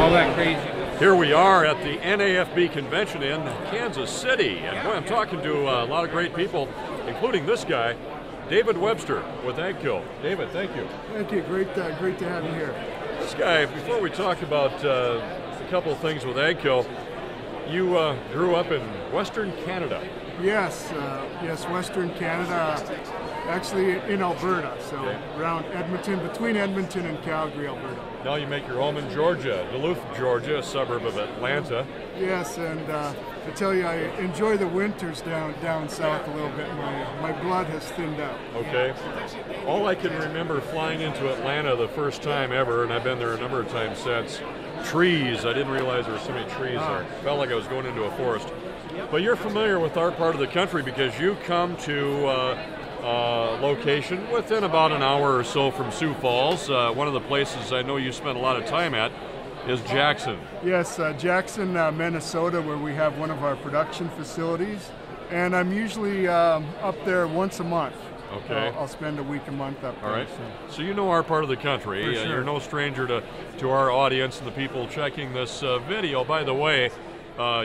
all that crazy. Here we are at the NAFB convention in Kansas City, and boy, I'm talking to a lot of great people, including this guy, David Webster with AGCO. David, thank you. Thank you. Great to have you here. This guy, before we talk about a couple of things with AGCO, you grew up in Western Canada. Yes, Western Canada, actually in Alberta, so around Edmonton, between Edmonton and Calgary, Alberta. Now you make your home in Georgia, Duluth, Georgia, a suburb of Atlanta. Yes, and I tell you, I enjoy the winters down south a little bit. My blood has thinned out. Okay. All I can remember flying into Atlanta the first time ever, and I've been there a number of times since, trees. I didn't realize there were so many trees there. Felt like I was going into a forest. But you're familiar with our part of the country because you come to location within about an hour or so from Sioux Falls. One of the places I know you spent a lot of time at is Jackson. Yes, Jackson, Minnesota, where we have one of our production facilities. And I'm usually up there once a month. Okay. I'll spend a week a month up there. All right. So you know our part of the country. For sure. You're no stranger to our audience and the people checking this video. By the way,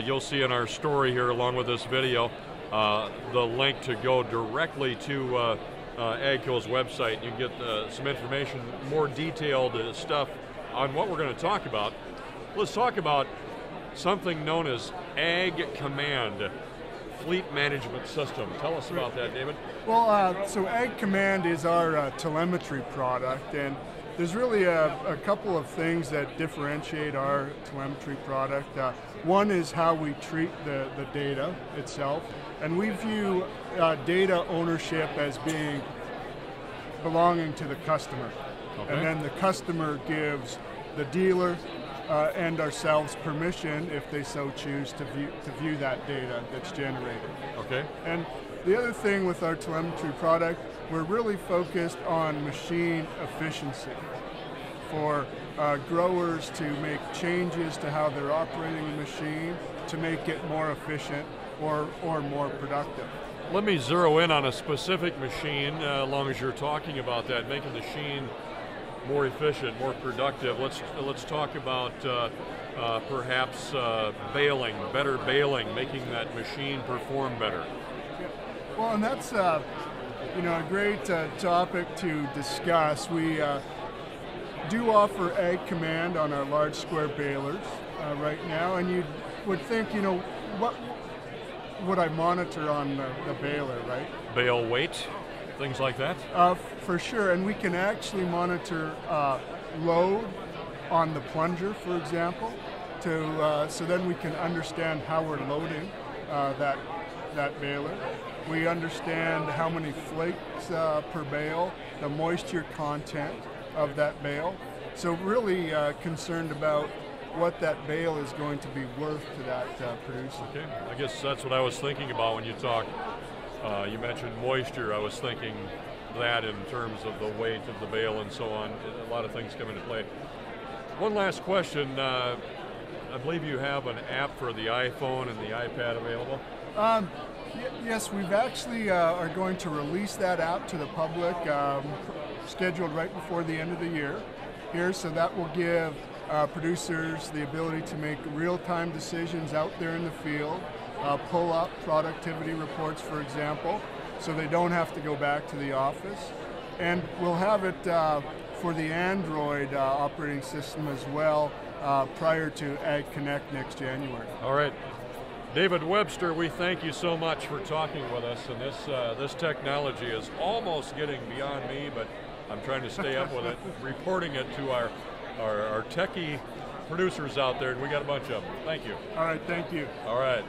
you'll see in our story here along with this video the link to go directly to AGCO's website. You can get some information, more detailed stuff on what we're going to talk about. Let's talk about something known as Ag Command Fleet Management System. Tell us about that, David. Well, so Ag Command is our telemetry product, and there's really a couple of things that differentiate our telemetry product. One is how we treat the data itself, and we view data ownership as being belonging to the customer. Okay. And then the customer gives the dealer and ourselves permission, if they so choose, to view that data that's generated. Okay. And the other thing with our telemetry product, we're really focused on machine efficiency for growers to make changes to how they're operating the machine to make it more efficient or more productive. Let me zero in on a specific machine, as long as you're talking about that, making the machine more efficient, more productive. Let's talk about perhaps baling, better baling, making that machine perform better. Well, and that's a great topic to discuss. We do offer Ag Command on our large square balers right now, and you would think, what would I monitor on the baler, right? Bale weight, things like that? For sure, and we can actually monitor load on the plunger, for example, so then we can understand how we're loading that baler. We understand how many flakes per bale, the moisture content of that bale. So really concerned about what that bale is going to be worth to that producer. Okay, I guess that's what I was thinking about when you talk. You mentioned moisture. I was thinking that in terms of the weight of the bale and so on. A lot of things come into play. One last question. I believe you have an app for the iPhone and the iPad available? Yes, we've actually are going to release that app to the public, scheduled right before the end of the year here, so that will give producers the ability to make real-time decisions out there in the field, pull up productivity reports, for example, so they don't have to go back to the office. And we'll have it for the Android operating system as well prior to Ag Connect next January. All right. David Webster, we thank you so much for talking with us, and this technology is almost getting beyond me, but I'm trying to stay up with it, reporting it to our techie producers out there, and we got a bunch of them. Thank you. All right, thank you. All right.